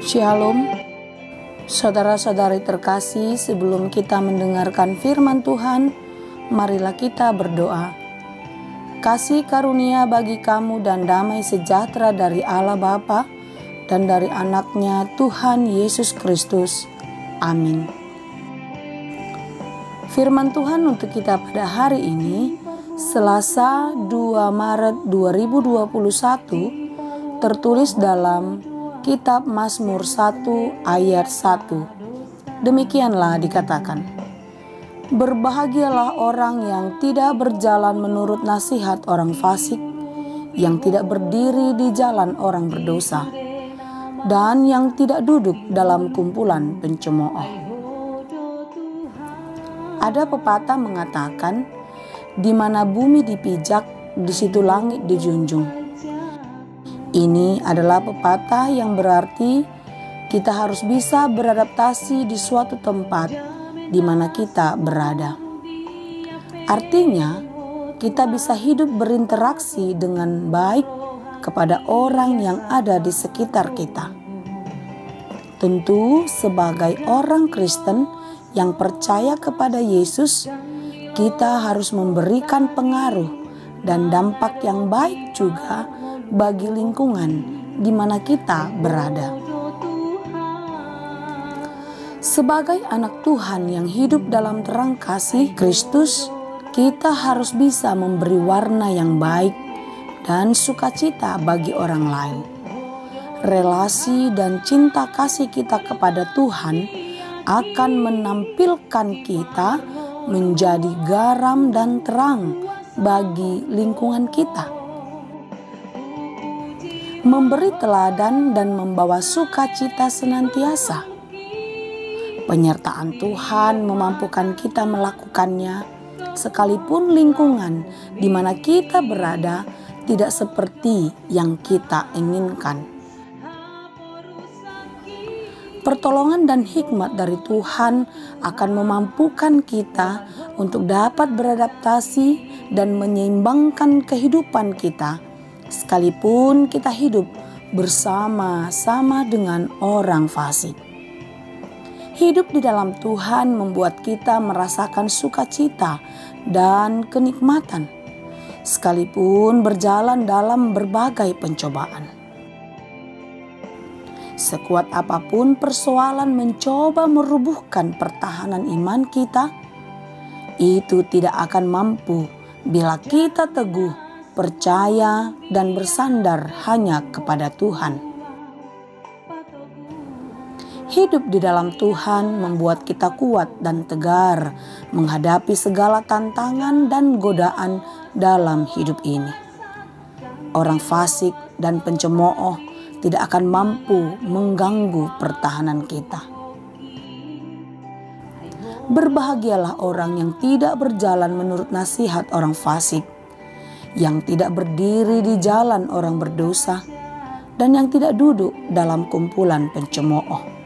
Shalom, saudara-saudari terkasih, sebelum kita mendengarkan firman Tuhan, marilah kita berdoa. Kasih karunia bagi kamu dan damai sejahtera dari Allah Bapa dan dari anaknya Tuhan Yesus Kristus. Amin. Firman Tuhan untuk kita pada hari ini, Selasa 2 Maret 2021, tertulis dalam Kitab Mazmur 1 ayat 1. Demikianlah dikatakan, berbahagialah orang yang tidak berjalan menurut nasihat orang fasik, yang tidak berdiri di jalan orang berdosa, dan yang tidak duduk dalam kumpulan pencemooh. Ada pepatah mengatakan, di mana bumi dipijak, di situ langit dijunjung. Ini adalah pepatah yang berarti kita harus bisa beradaptasi di suatu tempat di mana kita berada. Artinya, kita bisa hidup berinteraksi dengan baik kepada orang yang ada di sekitar kita. Tentu, sebagai orang Kristen yang percaya kepada Yesus, kita harus memberikan pengaruh dan dampak yang baik juga bagi lingkungan di mana kita berada. Sebagai anak Tuhan yang hidup dalam terang kasih Kristus, kita harus bisa memberi warna yang baik dan sukacita bagi orang lain. Relasi dan cinta kasih kita kepada Tuhan akan menampilkan kita menjadi garam dan terang bagi lingkungan kita. Memberi teladan dan membawa sukacita senantiasa. Penyertaan Tuhan memampukan kita melakukannya, sekalipun lingkungan di mana kita berada tidak seperti yang kita inginkan. Pertolongan dan hikmat dari Tuhan akan memampukan kita untuk dapat beradaptasi dan menyeimbangkan kehidupan kita, sekalipun kita hidup bersama-sama dengan orang fasik. Hidup di dalam Tuhan membuat kita merasakan sukacita dan kenikmatan, sekalipun berjalan dalam berbagai pencobaan. Sekuat apapun persoalan mencoba merubuhkan pertahanan iman kita, itu tidak akan mampu bila kita teguh, percaya, dan bersandar hanya kepada Tuhan. Hidup di dalam Tuhan membuat kita kuat dan tegar menghadapi segala tantangan dan godaan dalam hidup ini. Orang fasik dan pencemooh tidak akan mampu mengganggu pertahanan kita. Berbahagialah orang yang tidak berjalan menurut nasihat orang fasik, yang tidak berdiri di jalan orang berdosa, dan yang tidak duduk dalam kumpulan pencemooh.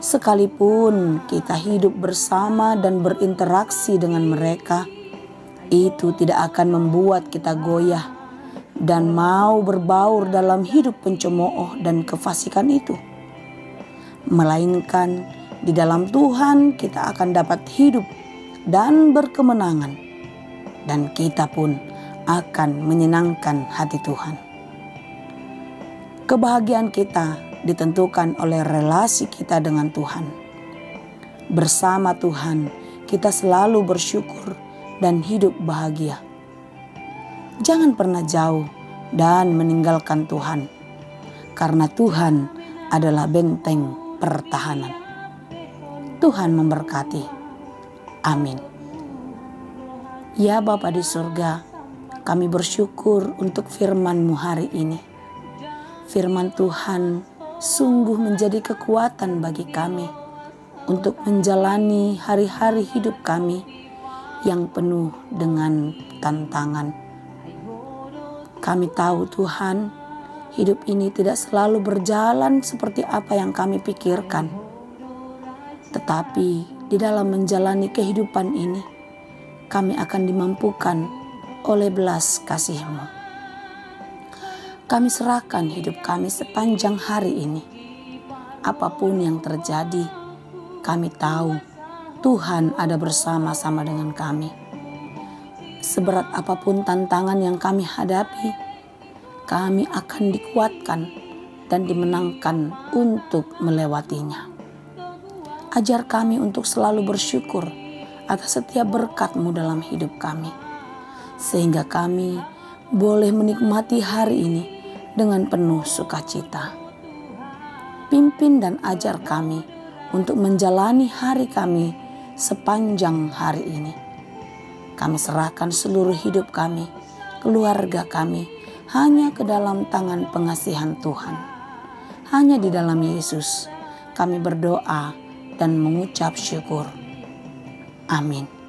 Sekalipun kita hidup bersama dan berinteraksi dengan mereka, itu tidak akan membuat kita goyah dan mau berbaur dalam hidup pencemooh dan kefasikan itu. Melainkan di dalam Tuhan kita akan dapat hidup dan berkemenangan, dan kita pun akan menyenangkan hati Tuhan. Kebahagiaan kita ditentukan oleh relasi kita dengan Tuhan. Bersama Tuhan kita selalu bersyukur dan hidup bahagia. Jangan pernah jauh dan meninggalkan Tuhan, karena Tuhan adalah benteng pertahanan. Tuhan memberkati. Amin. Ya Bapa di surga, kami bersyukur untuk firman-Mu hari ini. Firman Tuhan sungguh menjadi kekuatan bagi kami untuk menjalani hari-hari hidup kami yang penuh dengan tantangan. Kami tahu Tuhan, hidup ini tidak selalu berjalan seperti apa yang kami pikirkan. Tetapi di dalam menjalani kehidupan ini, kami akan dimampukan oleh belas kasih-Mu. Kami serahkan hidup kami sepanjang hari ini. apapun yang terjadi, kami tahu Tuhan ada bersama-sama dengan kami. Seberat apapun tantangan yang kami hadapi, kami akan dikuatkan dan dimenangkan untuk melewatinya. Ajar kami untuk selalu bersyukur atas setiap berkat-Mu dalam hidup kami, sehingga kami boleh menikmati hari ini dengan penuh sukacita. Pimpin dan ajar kami untuk menjalani hari kami sepanjang hari ini. Kami serahkan seluruh hidup kami, keluarga kami, hanya ke dalam tangan pengasihan Tuhan. Hanya di dalam Yesus kami berdoa dan mengucap syukur. Amin.